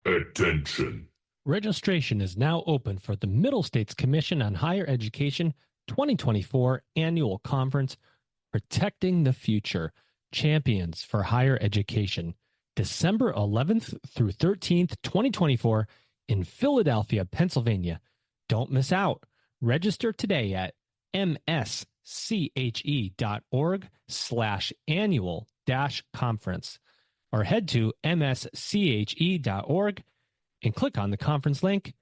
Attention. Registration is now open for the Middle States Commission on Higher Education 2024 Annual Conference, Protecting the Future, Champions for Higher Education, December 11th through 13th, 2024 in Philadelphia, Pennsylvania. Don't miss out. Register today at msche.org/annual-conference or head to msche.org and click on the conference link.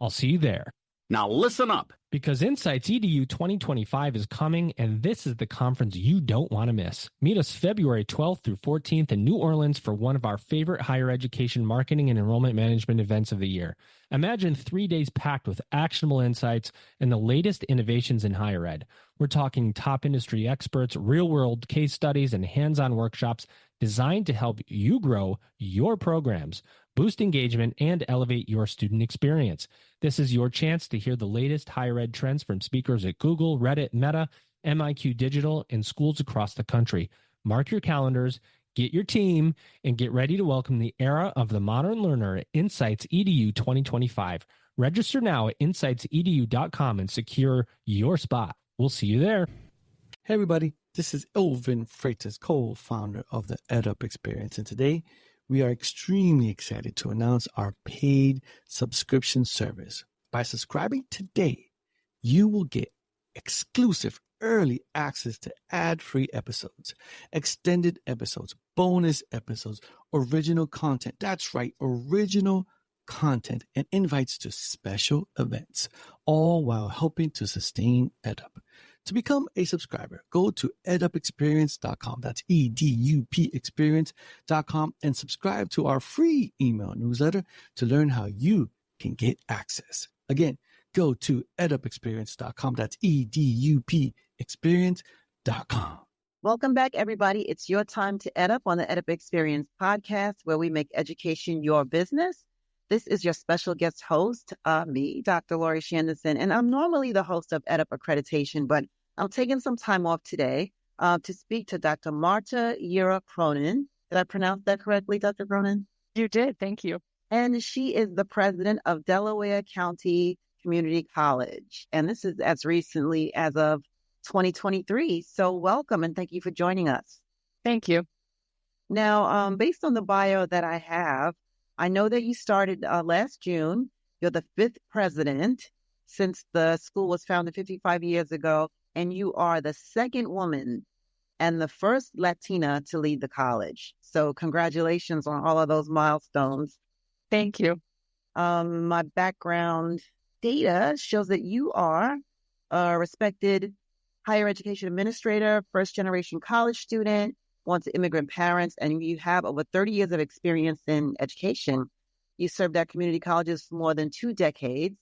I'll see you there. Now listen up. Because Insights EDU 2025 is coming, and this is the conference you don't want to miss. Meet us February 12th through 14th in New Orleans for one of our favorite higher education marketing and enrollment management events of the year. Imagine 3 days packed with actionable insights and the latest innovations in higher ed. We're talking top industry experts, real-world case studies, and hands-on workshops designed to help you grow your programs, boost engagement, and elevate your student experience. This is your chance to hear the latest higher ed trends from speakers at Google, Reddit, Meta, MIQ Digital, and schools across the country. Mark your calendars, get your team, and get ready to welcome the era of the modern learner at Insights EDU 2025. Register now at insightsedu.com and secure your spot. We'll see you there. Hey everybody, this is Elvin Freitas, co-founder of the EdUp Experience, and today we are extremely excited to announce our paid subscription service. By subscribing today, you will get exclusive early access to ad-free episodes, extended episodes, bonus episodes, original content. That's right, original content, and invites to special events, all while helping to sustain EdUp. To become a subscriber, go to edupexperience.com. That's EDUP experience.com and subscribe to our free email newsletter to learn how you can get access. Again, go to edupexperience.com. That's EDUP experience.com. Welcome back, everybody. It's your time to EdUp on the EdUp Experience podcast, where we make education your business. This is your special guest host, me, Dr. Lori Shanderson, and I'm normally the host of EdUp Accreditation, but I'm taking some time off today to speak to Dr. Marta Yera Cronin. Did I pronounce that correctly, Dr. Cronin? You did. Thank you. And she is the president of Delaware County Community College. And this is as recently as of 2023. So welcome and thank you for joining us. Thank you. Now, based on the bio that I have, I know that you started last June. You're the 5th president since the school was founded 55 years ago, and you are the 2nd woman and the 1st Latina to lead the college. So congratulations on all of those milestones. Thank you. My background data shows that you are a respected higher education administrator, first-generation college student, born to immigrant parents, and you have over 30 years of experience in education. You served at community colleges for more than 2 decades.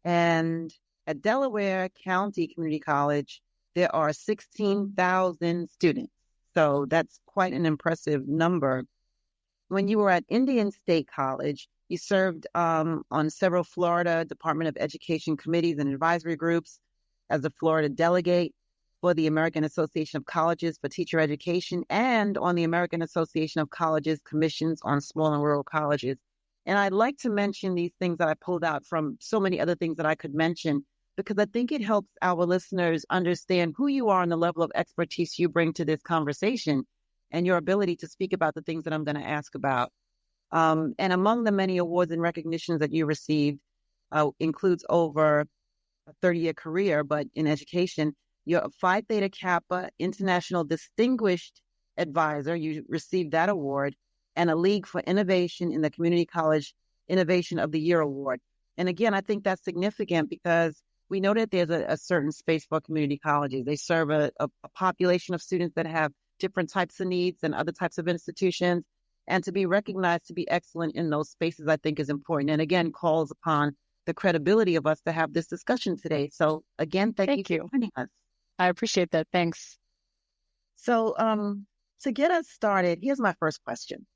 And at Delaware County Community College, there are 16,000 students. So that's quite an impressive number. When you were at Indian State College, you served on several Florida Department of Education committees and advisory groups as a Florida delegate for the American Association of Colleges for Teacher Education and on the American Association of Colleges Commissions on Small and Rural Colleges. And I'd like to mention these things that I pulled out from so many other things that I could mention, because I think it helps our listeners understand who you are and the level of expertise you bring to this conversation and your ability to speak about the things that I'm going to ask about. And among the many awards and recognitions that you received includes over a 30-year career, but in education, you're a Phi Theta Kappa International Distinguished Advisor. You received that award, and a League for Innovation in the Community College Innovation of the Year Award. And again, I think that's significant because we know that there's a certain space for community colleges. They serve a population of students that have different types of needs than other types of institutions. And to be recognized to be excellent in those spaces, I think is important. And again, calls upon the credibility of us to have this discussion today. So again, thank you for joining us. I appreciate that. Thanks. So to get us started, here's my first question.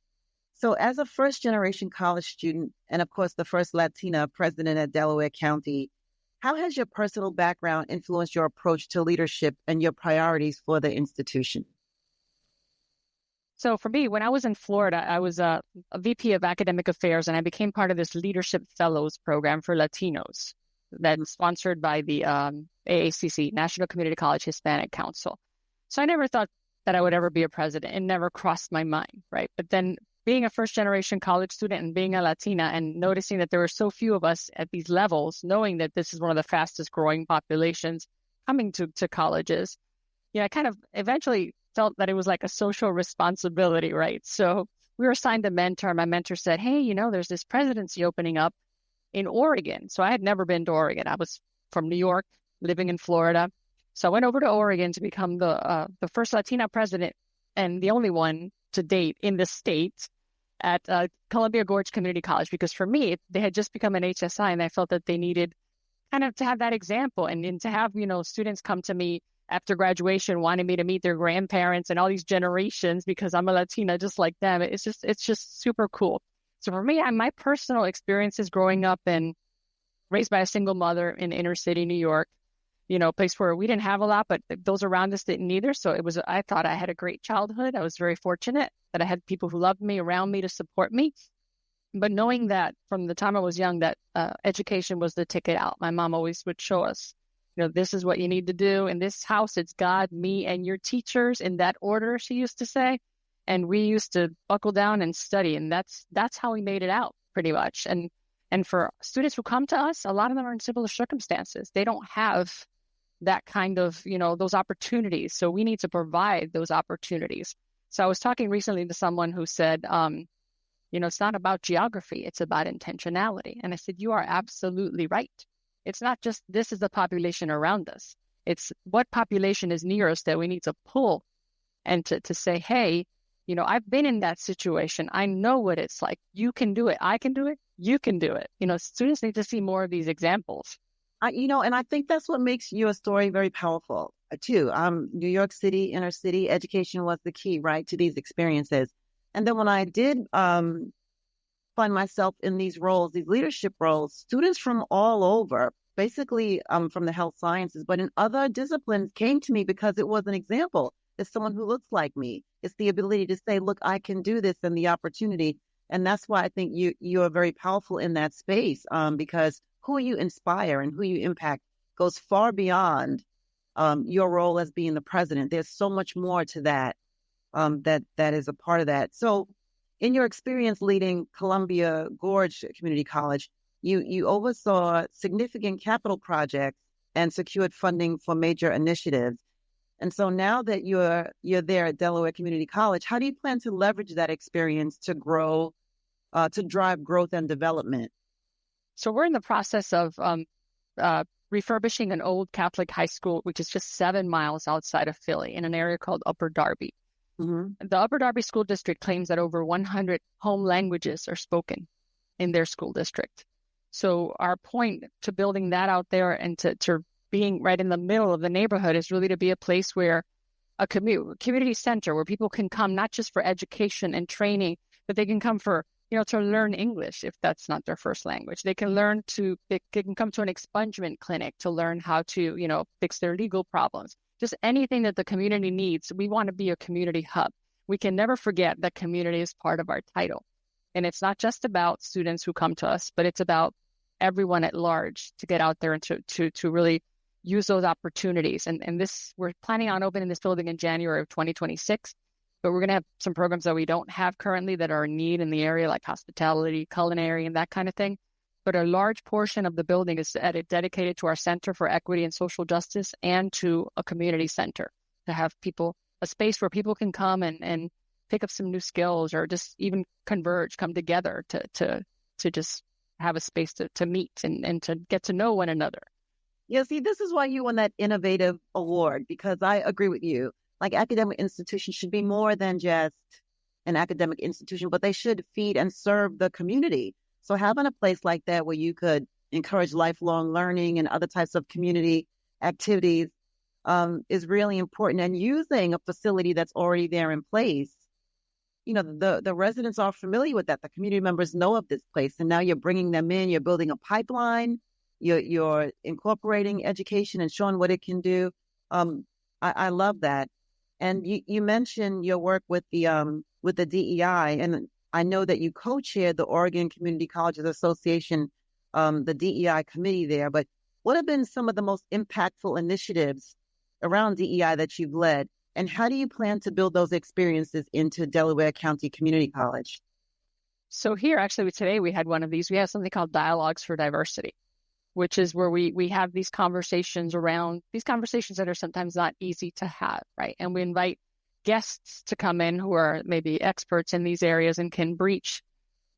So as a first-generation college student, and of course the first Latina president at Delaware County, how has your personal background influenced your approach to leadership and your priorities for the institution? So for me, when I was in Florida, I was a VP of Academic Affairs, and I became part of this Leadership Fellows program for Latinos that's sponsored by the AACC, National Community College Hispanic Council. So I never thought that I would ever be a president. It never crossed my mind, right? But then being a first-generation college student and being a Latina and noticing that there were so few of us at these levels, knowing that this is one of the fastest-growing populations coming to colleges, I kind of eventually felt that it was like a social responsibility, right? So we were assigned a mentor. My mentor said, hey, there's this presidency opening up in Oregon. So I had never been to Oregon. I was from New York, living in Florida. So I went over to Oregon to become the first Latina president and the only one to date in the state at Columbia Gorge Community College, because for me, they had just become an HSI, and I felt that they needed kind of to have that example and to have, students come to me after graduation wanting me to meet their grandparents and all these generations because I'm a Latina just like them. It's just super cool. So for me, my personal experiences growing up and raised by a single mother in inner city New York, a place where we didn't have a lot, but those around us didn't either. So I thought I had a great childhood. I was very fortunate that I had people who loved me around me to support me. But knowing that from the time I was young, that education was the ticket out. My mom always would show us, this is what you need to do. In this house, it's God, me, and your teachers in that order, she used to say. And we used to buckle down and study. And that's how we made it out pretty much. And for students who come to us, a lot of them are in similar circumstances. They don't have that kind of, those opportunities. So we need to provide those opportunities. So I was talking recently to someone who said, it's not about geography, it's about intentionality. And I said, you are absolutely right. It's not just this is the population around us. It's what population is near us that we need to pull and to say, hey, I've been in that situation. I know what it's like. You can do it. I can do it. You can do it. Students need to see more of these examples. And I think that's what makes your story very powerful too. New York City, inner city, education was the key, right, to these experiences. And then when I did find myself in these roles, these leadership roles, students from all over, basically from the health sciences, but in other disciplines came to me because it was an example. It's someone who looks like me. It's the ability to say, look, I can do this, and the opportunity. And that's why I think you are very powerful in that space, because who you inspire and who you impact goes far beyond your role as being the president. There's so much more to that, that is a part of that. So in your experience leading Columbia Gorge Community College, you oversaw significant capital projects and secured funding for major initiatives. And so now that you're there at Delaware Community College, how do you plan to leverage that experience to grow, to drive growth and development? So we're in the process of refurbishing an old Catholic high school, which is just 7 miles outside of Philly in an area called Upper Darby. Mm-hmm. The Upper Darby School District claims that over 100 home languages are spoken in their school district. So our point to building that out there and to being right in the middle of the neighborhood is really to be a place where a community center where people can come not just for education and training, but they can come for, to learn English if that's not their first language. They can they can come to an expungement clinic to learn how to, fix their legal problems. Just anything that the community needs. We want to be a community hub. We can never forget that community is part of our title. And it's not just about students who come to us, but it's about everyone at large to get out there and to really use those opportunities. And this, we're planning on opening this building in January of 2026, but we're going to have some programs that we don't have currently that are in need in the area, like hospitality, culinary, and that kind of thing. But a large portion of the building is dedicated to our Center for Equity and Social Justice and to a community center to have a space where people can come and pick up some new skills or just even converge, come together to just have a space to meet and to get to know one another. Yeah, see, this is why you won that innovative award, because I agree with you. Like, academic institutions should be more than just an academic institution, but they should feed and serve the community. So having a place like that where you could encourage lifelong learning and other types of community activities is really important. And using a facility that's already there in place, the residents are familiar with that. The community members know of this place. And now you're bringing them in, you're building a pipeline, you're incorporating education and showing what it can do. I love that. And you mentioned your work with the with the DEI, and I know that you co-chair the Oregon Community Colleges Association, the DEI committee there, but what have been some of the most impactful initiatives around DEI that you've led, and how do you plan to build those experiences into Delaware County Community College? So here, actually, today we had one of these. We have something called Dialogues for Diversity, which is where we have these conversations that are sometimes not easy to have, right? And we invite guests to come in who are maybe experts in these areas and can breach,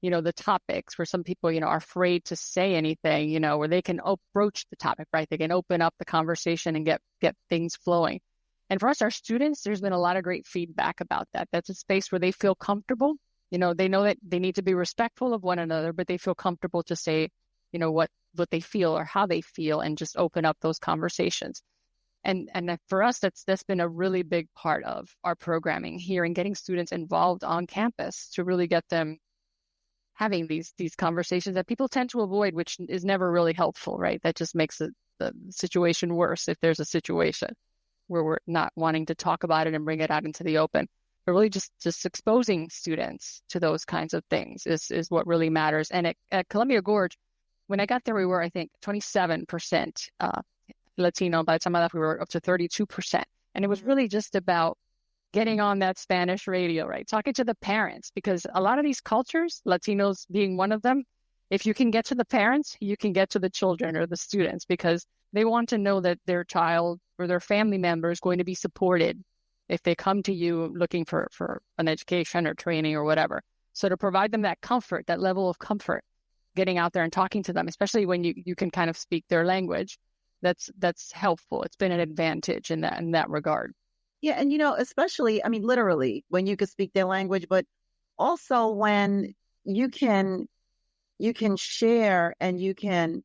the topics where some people, are afraid to say anything, where they can broach the topic, right? They can open up the conversation and get things flowing. And for us, our students, there's been a lot of great feedback about that. That's a space where they feel comfortable. They know that they need to be respectful of one another, but they feel comfortable to say, what they feel or how they feel, and just open up those conversations. And for us, that's been a really big part of our programming here, and getting students involved on campus to really get them having these conversations that people tend to avoid, which is never really helpful, right? That just makes the situation worse if there's a situation where we're not wanting to talk about it and bring it out into the open. But really just exposing students to those kinds of things is what really matters. And at Columbia Gorge, when I got there, we were, I think, 27% Latino. By the time I left, we were up to 32%. And it was really just about getting on that Spanish radio, right? Talking to the parents, because a lot of these cultures, Latinos being one of them, if you can get to the parents, you can get to the children or the students, because they want to know that their child or their family member is going to be supported if they come to you looking for an education or training or whatever. So to provide them that comfort, that level of comfort, getting out there and talking to them, especially when you can kind of speak their language, that's helpful. It's been an advantage in that regard. Yeah, and especially, literally, when you can speak their language, but also when you can share and you can,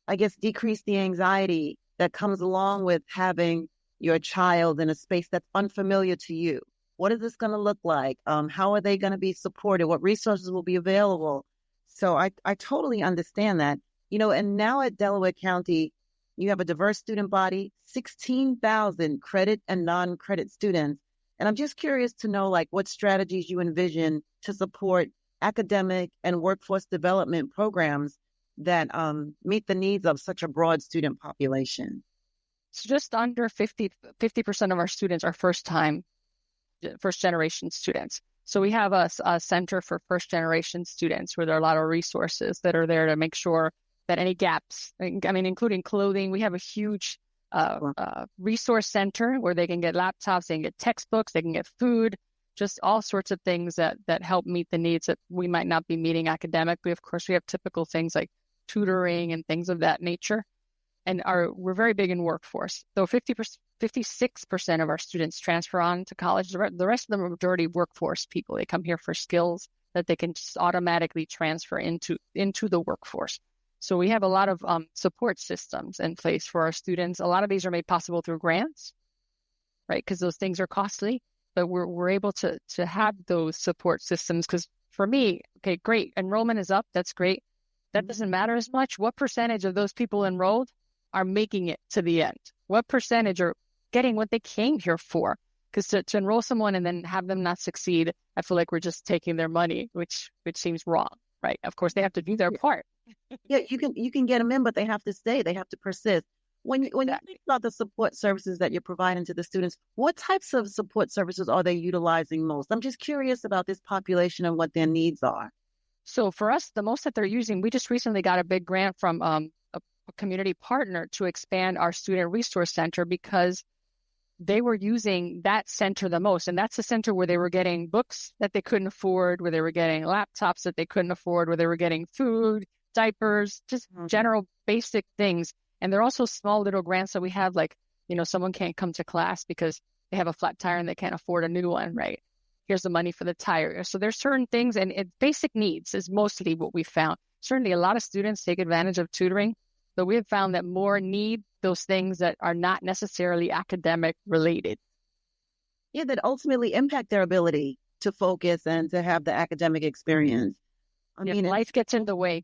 I guess, decrease the anxiety that comes along with having your child in a space that's unfamiliar to you. What is this going to look like? How are they going to be supported? What resources will be available? So I totally understand that. And now at Delaware County, you have a diverse student body, 16,000 credit and non-credit students. And I'm just curious to know, what strategies you envision to support academic and workforce development programs that meet the needs of such a broad student population. So just under 50% of our students are first generation students. So we have a center for first generation students where there are a lot of resources that are there to make sure that any gaps, including clothing, we have a huge resource center where they can get laptops, they can get textbooks, they can get food, just all sorts of things that help meet the needs that we might not be meeting academically. Of course, we have typical things like tutoring and things of that nature. And we're very big in workforce. So 56% of our students transfer on to college. The rest of them are majority workforce people. They come here for skills that they can just automatically transfer into the workforce. So we have a lot of support systems in place for our students. A lot of these are made possible through grants, right? Because those things are costly, but we're able to have those support systems. Because for me, okay, great, enrollment is up. That's great. That doesn't matter as much. What percentage of those people enrolled are making it to the end? What percentage are getting what they came here for? Because to enroll someone and then have them not succeed, I feel like we're just taking their money, which seems wrong, right? Of course, they have to do their part. Yeah, you can get them in, but they have to stay. They have to persist. When you think about the support services that you're providing to the students, what types of support services are they utilizing most? I'm just curious about this population and what their needs are. So for us, the most that they're using, we just recently got a big grant from a community partner to expand our student resource center, because they were using that center the most. And that's the center where they were getting books that they couldn't afford, where they were getting laptops that they couldn't afford, where they were getting food, diapers, just general basic things. And there are also small little grants that we have, like, someone can't come to class because they have a flat tire and they can't afford a new one, right? Here's the money for the tire. So there's certain things, and basic needs is mostly what we found. Certainly a lot of students take advantage of tutoring, but we have found that more need those things that are not necessarily academic related. Yeah, that ultimately impact their ability to focus and to have the academic experience. Life gets in the way.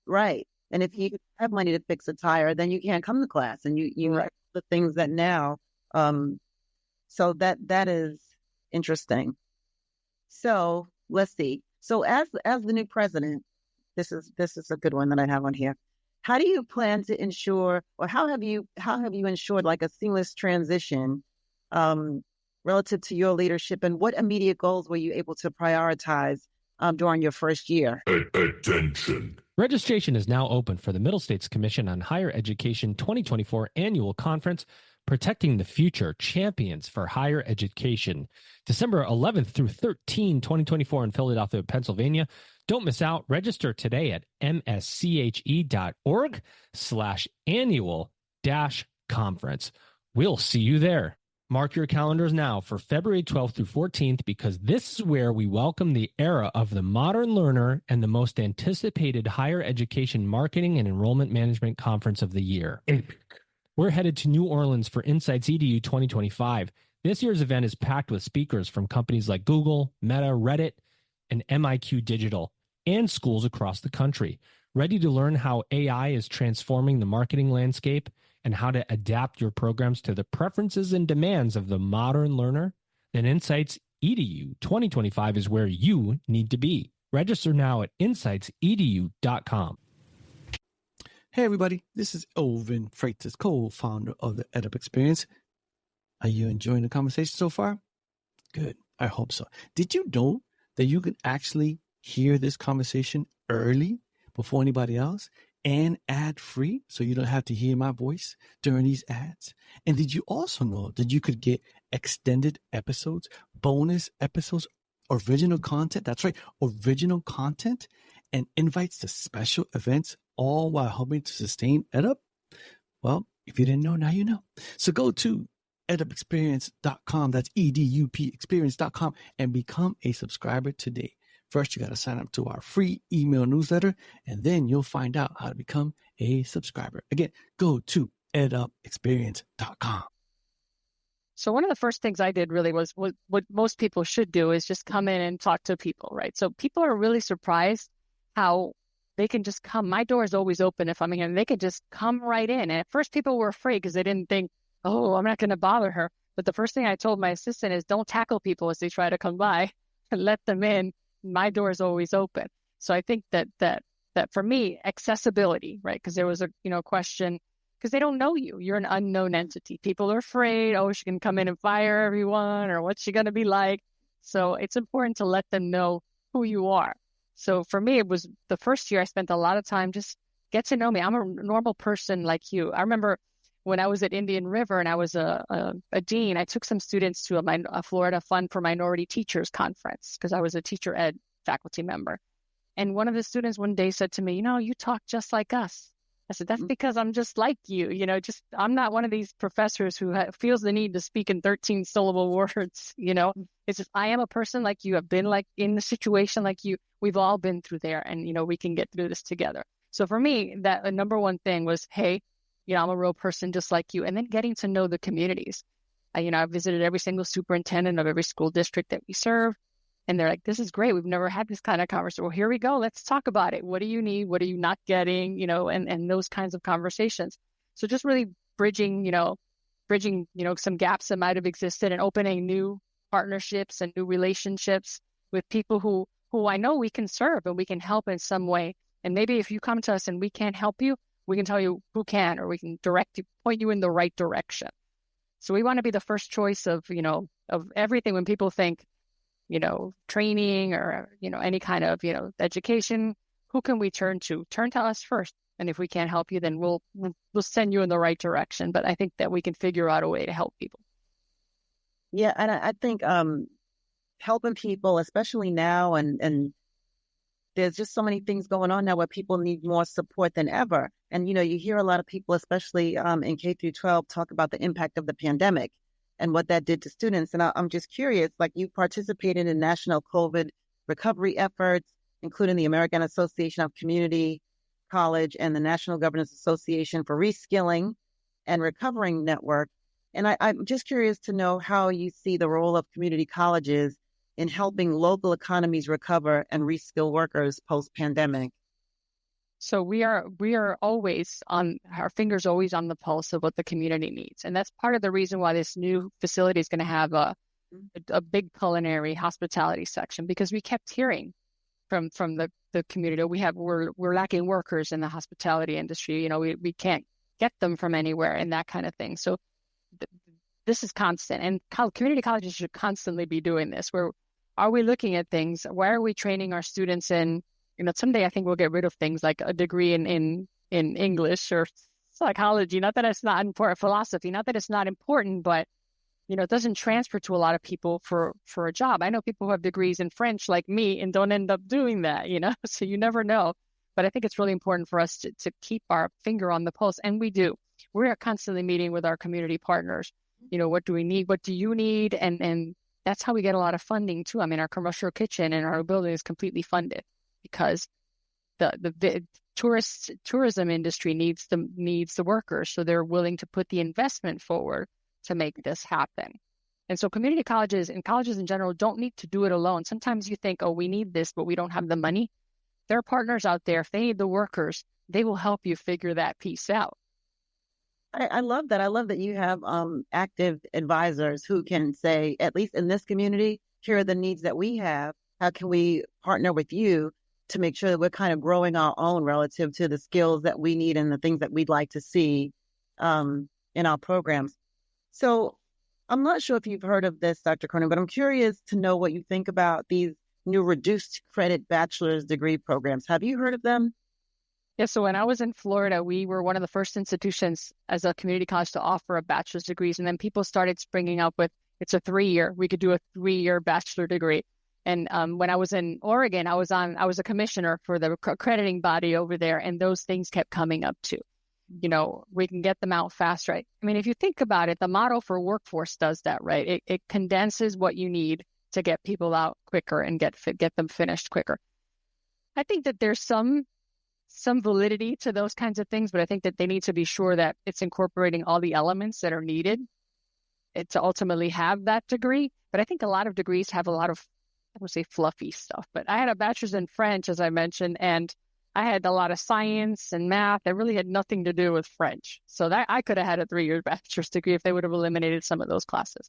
Right. And if you have money to fix a tire, then you can't come to class, and you right. The things that now. So that is interesting. So let's see. So as the new president, this is a good one that I have on here. How do you plan to ensure, or how have you ensured like a seamless transition relative to your leadership, and what immediate goals were you able to prioritize during your first year? Attention. Registration is now open for the Middle States Commission on Higher Education 2024 Annual Conference, Protecting the Future, Champions for Higher Education, December 11th through 13, 2024 in Philadelphia, Pennsylvania. Don't miss out. Register today at msche.org/annual-conference. We'll see you there. Mark your calendars now for February 12th through 14th, because this is where we welcome the era of the modern learner and the most anticipated higher education marketing and enrollment management conference of the year. We're headed to New Orleans for Insights EDU 2025. This year's event is packed with speakers from companies like Google, Meta, Reddit, and MIQ Digital, and schools across the country. Ready to learn how AI is transforming the marketing landscape and how to adapt your programs to the preferences and demands of the modern learner? Then Insights EDU 2025 is where you need to be. Register now at insightsedu.com. Hey everybody, this is Elvin Freitas, co-founder of the EdUp Experience. Are you enjoying the conversation so far? Good, I hope so. Did you know that you can actually hear this conversation early before anybody else and ad-free, so you don't have to hear my voice during these ads? And did you also know that you could get extended episodes, bonus episodes, original content? That's right, original content and invites to special events, all while helping to sustain EdUp? Well, if you didn't know, now you know. So go to edupexperience.com, that's EDUP experience.com, and become a subscriber today. First, you got to sign up to our free email newsletter, and then you'll find out how to become a subscriber. Again, go to edupexperience.com. So one of the first things I did really was what most people should do is just come in and talk to people, right? So people are really surprised how they can just come. My door is always open if I'm here, and they could just come right in. And at first people were afraid because they didn't think, oh, I'm not going to bother her. But the first thing I told my assistant is don't tackle people as they try to come by and let them in. My door is always open. So I think that for me, accessibility, right? Because there was a question, because they don't know you. You're an unknown entity. People are afraid, oh, she can come in and fire everyone, or what's she going to be like? So it's important to let them know who you are. So for me, it was the first year I spent a lot of time just get to know me. I'm a normal person like you. I remember when I was at Indian River and I was a dean, I took some students to a Florida Fund for Minority Teachers conference because I was a teacher ed faculty member. And one of the students one day said to me, you talk just like us. I said, that's because I'm just like you. I'm not one of these professors who feels the need to speak in 13 syllable words. It's just, I am a person like you. I've been like in the situation like you. We've all been through there, and, we can get through this together. So for me, that number one thing was, hey, I'm a real person just like you. And then getting to know the communities. I visited every single superintendent of every school district that we serve. And they're like, this is great. We've never had this kind of conversation. Well, here we go. Let's talk about it. What do you need? What are you not getting? And those kinds of conversations. So just really bridging some gaps that might have existed and opening new partnerships and new relationships with people who I know we can serve and we can help in some way. And maybe if you come to us and we can't help you, we can tell you who can, or we can direct you, point you in the right direction. So we want to be the first choice of everything when people think, training or, any kind of, education. Who can we turn to? Turn to us first. And if we can't help you, then we'll send you in the right direction. But I think that we can figure out a way to help people. Yeah. And I think helping people, especially now, and there's just so many things going on now where people need more support than ever. And, you hear a lot of people, especially in K through 12, talk about the impact of the pandemic and what that did to students. And I'm just curious, like, you participated in national COVID recovery efforts, including the American Association of Community College and the National Governors Association for Reskilling and Recovering Network. And I'm just curious to know how you see the role of community colleges in helping local economies recover and reskill workers post-pandemic. So we are always on, our fingers always on the pulse of what the community needs. And that's part of the reason why this new facility is going to have a big culinary hospitality section, because we kept hearing from the community, we're lacking workers in the hospitality industry. You know, we can't get them from anywhere and that kind of thing. So this is constant, and community colleges should constantly be doing this. Where are we looking at things? Why are we training our students in, you know, someday I think we'll get rid of things like a degree in English or psychology. Not that it's not important, philosophy, not that it's not important, but, you know, it doesn't transfer to a lot of people for a job. I know people who have degrees in French like me and don't end up doing that, you know, so you never know. But I think it's really important for us to keep our finger on the pulse. And we do. We are constantly meeting with our community partners. You know, what do we need? What do you need? And that's how we get a lot of funding too. I mean, our commercial kitchen and our building is completely funded because the tourism industry needs the workers. So they're willing to put the investment forward to make this happen. And so community colleges and colleges in general don't need to do it alone. Sometimes you think, oh, we need this, but we don't have the money. There are partners out there. If they need the workers, they will help you figure that piece out. I love that. I love that you have active advisors who can say, at least in this community, here are the needs that we have. How can we partner with you to make sure that we're kind of growing our own relative to the skills that we need and the things that we'd like to see in our programs? So I'm not sure if you've heard of this, Dr. Cronin, but I'm curious to know what you think about these new reduced credit bachelor's degree programs. Have you heard of them? Yeah, so when I was in Florida, we were one of the first institutions as a community college to offer a bachelor's degrees. And then people started springing up with, it's a 3-year. We could do a 3-year bachelor degree. And when I was in Oregon, I was a commissioner for the accrediting body over there. And those things kept coming up too. You know, we can get them out fast, right? I mean, if you think about it, the model for workforce does that, right? It condenses what you need to get people out quicker and get them finished quicker. I think that there's some validity to those kinds of things, but I think that they need to be sure that it's incorporating all the elements that are needed to ultimately have that degree. But I think a lot of degrees have a lot of, I would say, fluffy stuff. But I had a bachelor's in French, as I mentioned, and I had a lot of science and math that really had nothing to do with French. So that I could have had a 3-year bachelor's degree if they would have eliminated some of those classes.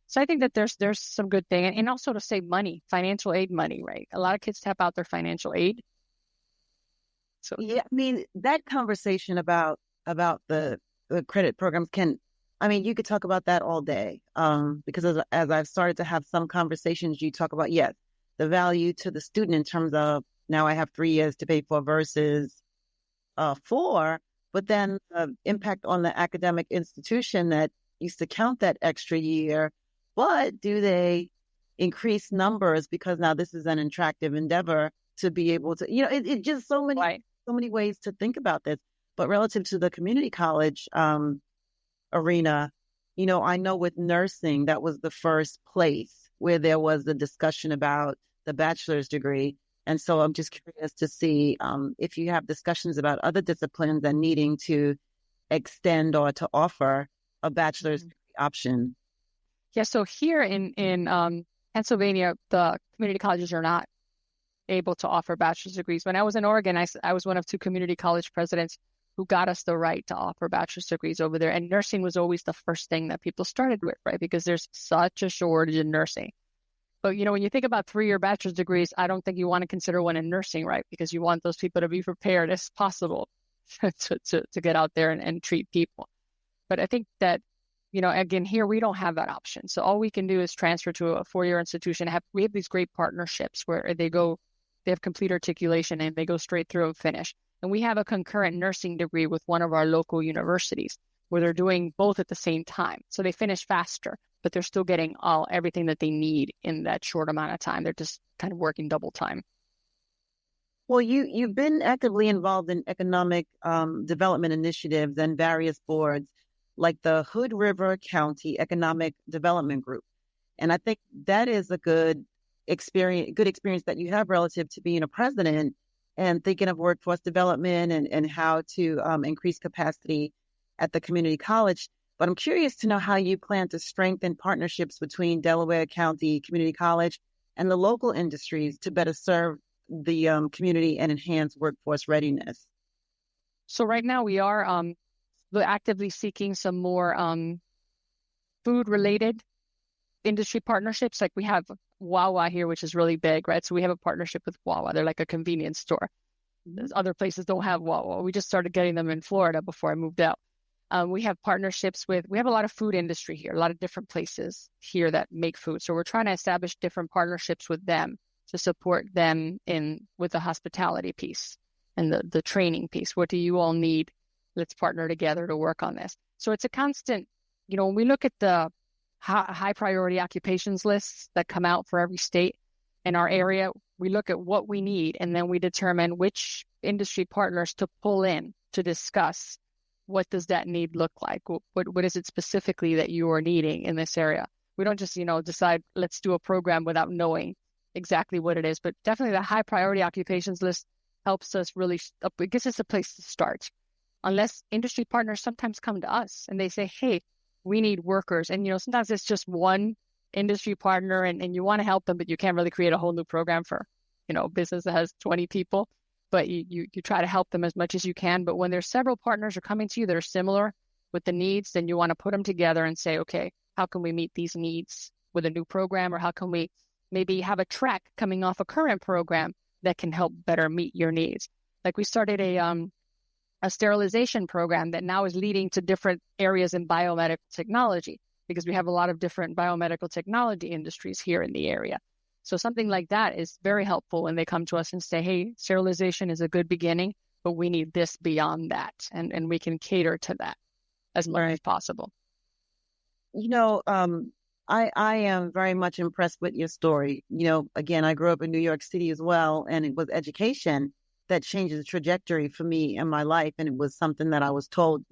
So I think that there's some good thing. And also to save money, financial aid money, right? A lot of kids tap out their financial aid. So yeah, I mean, that conversation about the credit programs you could talk about that all day. Because as I've started to have some conversations, you talk about, yes, the value to the student in terms of now I have 3 years to pay for versus 4, but then the impact on the academic institution that used to count that extra year. But do they increase numbers because now this is an attractive endeavor to be able to, you know, it just so many ways to think about this. But relative to the community college arena, you know, I know with nursing, that was the first place where there was a discussion about the bachelor's degree. And so I'm just curious to see if you have discussions about other disciplines and needing to extend or to offer a bachelor's degree option. Yeah, so here in Pennsylvania, the community colleges are not able to offer bachelor's degrees. When I was in Oregon, I was one of 2 community college presidents who got us the right to offer bachelor's degrees over there. And nursing was always the first thing that people started with, right? Because there's such a shortage in nursing. But, you know, when you think about 3-year bachelor's degrees, I don't think you want to consider one in nursing, right? Because you want those people to be prepared as possible to get out there and treat people. But I think that, you know, again, here we don't have that option. So all we can do is transfer to a 4-year institution. We have these great partnerships where they have complete articulation and they go straight through and finish. And we have a concurrent nursing degree with one of our local universities where they're doing both at the same time. So they finish faster, but they're still getting everything that they need in that short amount of time. They're just kind of working double time. Well, you've been actively involved in economic development initiatives and various boards like the Hood River County Economic Development Group. And I think that is a good experience that you have relative to being a president and thinking of workforce development and how to increase capacity at the community college. But I'm curious to know how you plan to strengthen partnerships between Delaware County Community College and the local industries to better serve the community and enhance workforce readiness. So right now we are actively seeking some more food-related industry partnerships. Like we have Wawa here, which is really big, right? So we have a partnership with Wawa. They're like a convenience store. Other places don't have Wawa. We just started getting them in Florida before I moved out. We have partnerships we have a lot of food industry here, a lot of different places here that make food. So we're trying to establish different partnerships with them to support them with the hospitality piece and the training piece. What do you all need? Let's partner together to work on this. So it's a constant, when we look at the high priority occupations lists that come out for every state in our area, we look at what we need, and then we determine which industry partners to pull in to discuss what does that need look like? What is it specifically that you are needing in this area? We don't just, decide, let's do a program without knowing exactly what it is. But definitely the high priority occupations list helps us really, it gives us a place to start. Unless industry partners sometimes come to us and they say, hey, we need workers. And, sometimes it's just one industry partner and you want to help them, but you can't really create a whole new program for, a business that has 20 people. But you try to help them as much as you can. But when there's several partners are coming to you that are similar with the needs, then you want to put them together and say, okay, how can we meet these needs with a new program? Or how can we maybe have a track coming off a current program that can help better meet your needs? Like we started a sterilization program that now is leading to different areas in biomedical technology, because we have a lot of different biomedical technology industries here in the area. So something like that is very helpful when they come to us and say, hey, sterilization is a good beginning, but we need this beyond that. And we can cater to that as much as possible. I am very much impressed with your story. Again, I grew up in New York City as well, and it was education that changed the trajectory for me in my life. And it was something that I was told,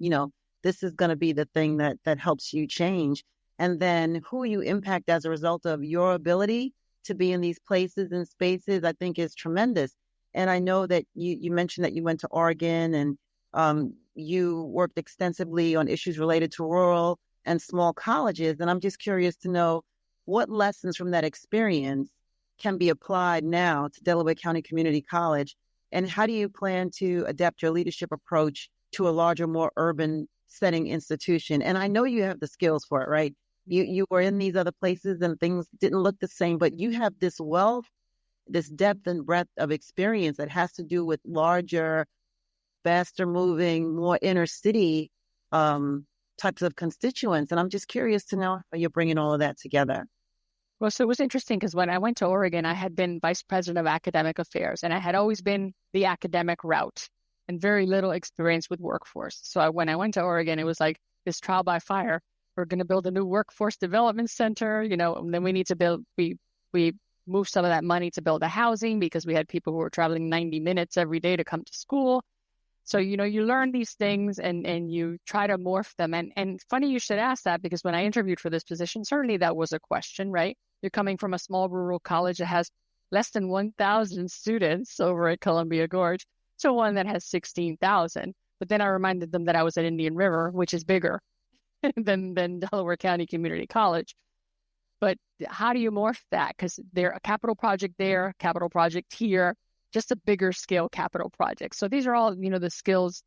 this is going to be the thing that helps you change. And then who you impact as a result of your ability to be in these places and spaces, I think is tremendous. And I know that you mentioned that you went to Oregon and you worked extensively on issues related to rural and small colleges. And I'm just curious to know what lessons from that experience can be applied now to Delaware County Community College, and how do you plan to adapt your leadership approach to a larger, more urban setting institution? And I know you have the skills for it, right? You were in these other places and things didn't look the same, but you have this wealth, this depth and breadth of experience that has to do with larger, faster moving, more inner city types of constituents. And I'm just curious to know how you're bringing all of that together. Well, so it was interesting because when I went to Oregon, I had been vice president of academic affairs, and I had always been the academic route and very little experience with workforce. So when I went to Oregon, it was like this trial by fire. We're going to build a new workforce development center, and then we need to build, we moved some of that money to build a housing because we had people who were traveling 90 minutes every day to come to school. So, you learn these things and you try to morph them. And funny you should ask that, because when I interviewed for this position, certainly that was a question, right? You're coming from a small rural college that has less than 1,000 students over at Columbia Gorge to one that has 16,000. But then I reminded them that I was at Indian River, which is bigger than Delaware County Community College. But how do you morph that? Because there's a capital project there, capital project here, just a bigger scale capital project. So these are all, the skills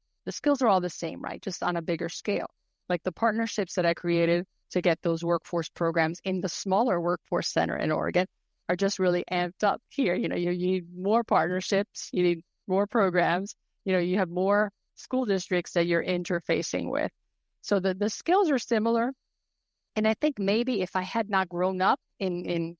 are all the same, right? Just on a bigger scale. Like the partnerships that I created to get those workforce programs in the smaller workforce center in Oregon are just really amped up here. You need more partnerships, you need more programs, you have more school districts that you're interfacing with. So the skills are similar. And I think maybe if I had not grown up in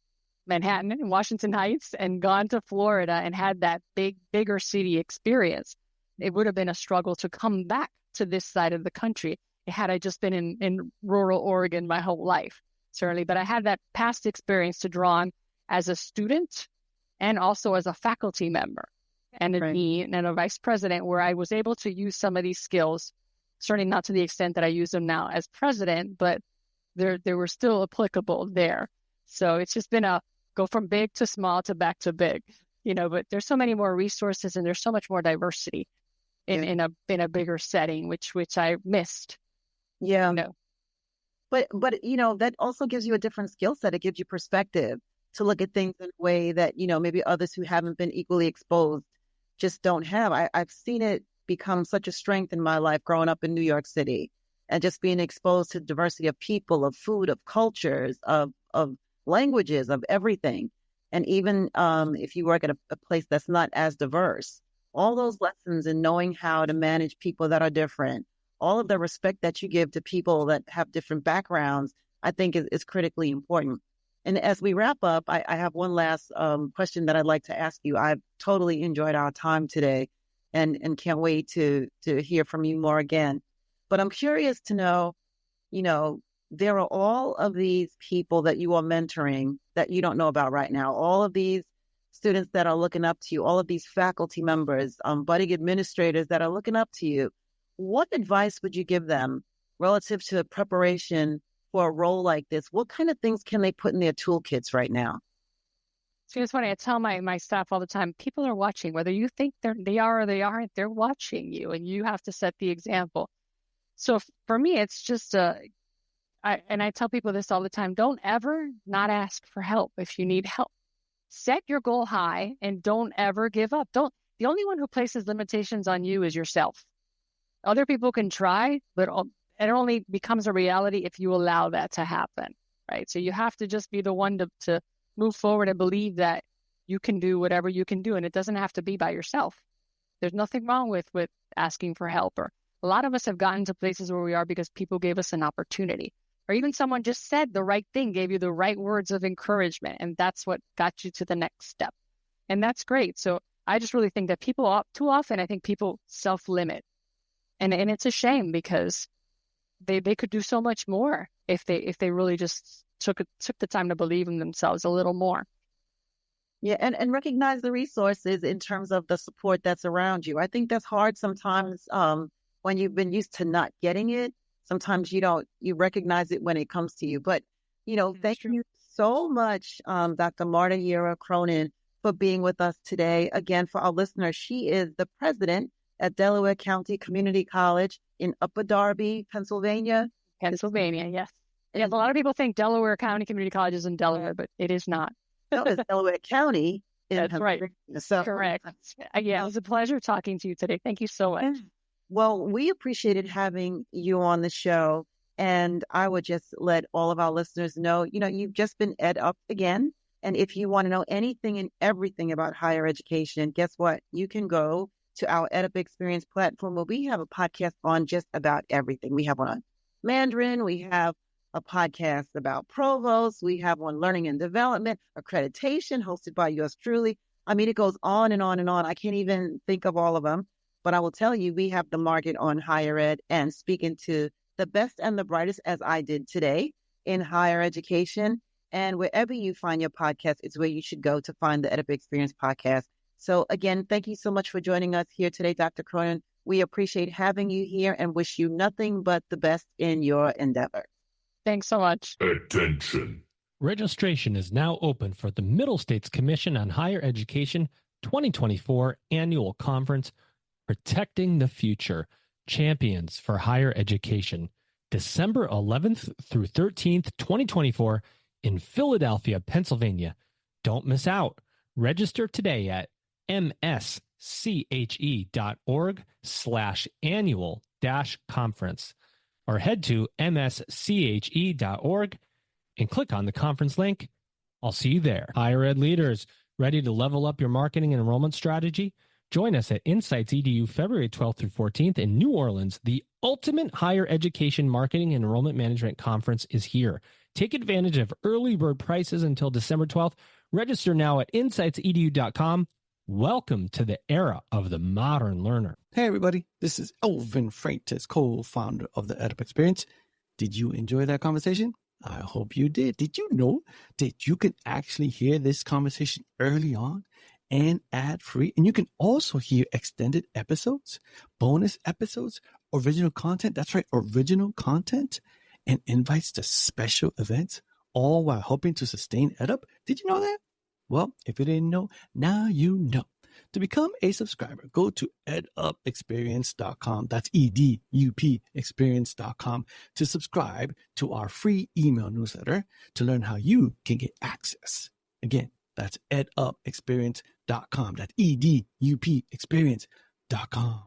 Manhattan and Washington Heights and gone to Florida and had that bigger city experience, it would have been a struggle to come back to this side of the country had I just been in rural Oregon my whole life, certainly. But I had that past experience to draw on as a student and also as a faculty member and a dean and a vice president, where I was able to use some of these skills, certainly not to the extent that I use them now as president, but they were still applicable there. So it's just been a go from big to small to back to big, but there's so many more resources and there's so much more diversity in a bigger setting, which I missed. Yeah. But that also gives you a different skill set. It gives you perspective to look at things in a way that, maybe others who haven't been equally exposed just don't have. I've seen it become such a strength in my life growing up in New York City and just being exposed to diversity of people, of food, of cultures, of of languages, of everything. And even if you work at a place that's not as diverse, all those lessons in knowing how to manage people that are different, all of the respect that you give to people that have different backgrounds, I think is critically important. And as we wrap up, I have one last question that I'd like to ask you. I've totally enjoyed our time today and can't wait to hear from you more again. But I'm curious to know, there are all of these people that you are mentoring that you don't know about right now, all of these students that are looking up to you, all of these faculty members, budding administrators that are looking up to you. What advice would you give them relative to preparation for a role like this? What kind of things can they put in their toolkits right now? So it's funny. I tell my staff all the time, people are watching, whether you think they are or they aren't, they're watching you, and you have to set the example. So for me, it's just I tell people this all the time, don't ever not ask for help if you need help. Set your goal high and don't ever give up. The only one who places limitations on you is yourself. Other people can try, but it only becomes a reality if you allow that to happen, right? So you have to just be the one to move forward and believe that you can do whatever you can do, and it doesn't have to be by yourself. There's nothing wrong with asking for help. Or a lot of us have gotten to places where we are because people gave us an opportunity, or even someone just said the right thing, gave you the right words of encouragement, and that's what got you to the next step. And that's great. So I just really think that too often, I think people self-limit. And it's a shame because they could do so much more if they really just took the time to believe in themselves a little more. Yeah, and recognize the resources in terms of the support that's around you. I think that's hard sometimes when you've been used to not getting it. Sometimes you recognize it when it comes to you. But, thank you so much, Dr. Marta Yera Cronin, for being with us today. Again, for our listeners, she is the president at Delaware County Community College in Upper Darby, Pennsylvania. Pennsylvania, yes. Yeah, a lot of people think Delaware County Community College is in Delaware, but it is not. No, it's Delaware County. That's right. So, correct. Yeah, it was a pleasure talking to you today. Thank you so much. Well, we appreciated having you on the show. And I would just let all of our listeners know, you've just been ed up again. And if you want to know anything and everything about higher education, guess what? You can go to our EdUp Experience platform where we have a podcast on just about everything. We have one on Mandarin. We have a podcast about provost. We have one learning and development, accreditation, hosted by yours truly. I mean, it goes on and on and on. I can't even think of all of them. But I will tell you, we have the market on higher ed and speaking to the best and the brightest, as I did today, in higher education. And wherever you find your podcast is where you should go to find the EdUp Experience podcast. So again, thank you so much for joining us here today, Dr. Cronin. We appreciate having you here and wish you nothing but the best in your endeavor. Thanks so much. Attention. Registration is now open for the Middle States Commission on Higher Education 2024 Annual Conference, Protecting the Future, Champions for Higher Education, December 11th through 13th, 2024 in Philadelphia, Pennsylvania. Don't miss out. Register today at msche.org/annual-conference or head to msche.org and click on the conference link. I'll see you there. Higher ed leaders, ready to level up your marketing and enrollment strategy? Join us at Insights EDU February 12th through 14th in New Orleans. The ultimate higher education marketing and enrollment management conference is here. Take advantage of early bird prices until December 12th. Register now at insightsedu.com. Welcome to the era of the modern learner. Hey, everybody. This is Elvin Freitas, co-founder of the EdUp Experience. Did you enjoy that conversation? I hope you did. Did you know that you can actually hear this conversation early on and ad-free? And you can also hear extended episodes, bonus episodes, original content. That's right, original content, and invites to special events, all while helping to sustain EdUp. Did you know that? Well, if you didn't know, now you know. To become a subscriber, go to edupexperience.com. That's EDUP experience.com to subscribe to our free email newsletter to learn how you can get access. Again, that's edupexperience.com. That's EDUP experience.com.